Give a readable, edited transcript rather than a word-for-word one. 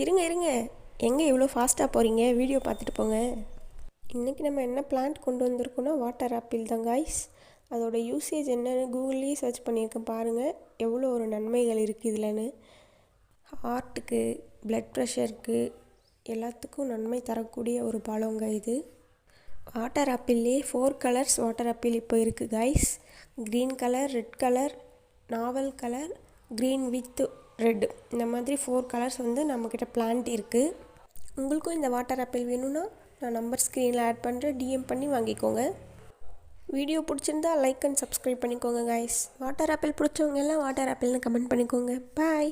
இருங்க இருங்க, எங்கே இவ்வளோ ஃபாஸ்ட்டாக போகிறீங்க? வீடியோ பார்த்துட்டு போங்க. இன்றைக்கி நம்ம என்ன பிளான்ட் கொண்டு வந்திருக்கோன்னா வாட்டர் ஆப்பிள் தான் காய்ஸ். அதோட யூசேஜ் என்னென்னு கூகுள்லேயே சர்ச் பண்ணியிருக்கேன். பாருங்கள் எவ்வளோ ஒரு நன்மைகள் இருக்குது இதில்னு. ஹார்ட்டுக்கு, பிளட் ப்ரெஷருக்கு எல்லாத்துக்கும் நன்மை தரக்கூடிய ஒரு பழங்க இது. வாட்டர் ஆப்பிள்லேயே 4 கலர்ஸ் வாட்டர் ஆப்பிள் இப்போ இருக்குது guys. Green colour, red colour, novel colour, green with red, இந்த மாதிரி 4 கலர்ஸ் வந்து நம்மக்கிட்ட பிளான்ட் இருக்குது. உங்களுக்கும் இந்த வாட்டர் ஆப்பிள் வேணும்னா நான் நம்பர் ஸ்க்ரீனில் ஆட் பண்ணுறேன், டிஎம் பண்ணி வாங்கிக்கோங்க. வீடியோ பிடிச்சிருந்தா லைக் அண்ட் சப்ஸ்கிரைப் பண்ணிக்கோங்க காய்ஸ். வாட்டர் ஆப்பிள் பிடிச்சவங்க எல்லாம் வாட்டர் ஆப்பிள்னு கமெண்ட் பண்ணிக்கோங்க. பாய்.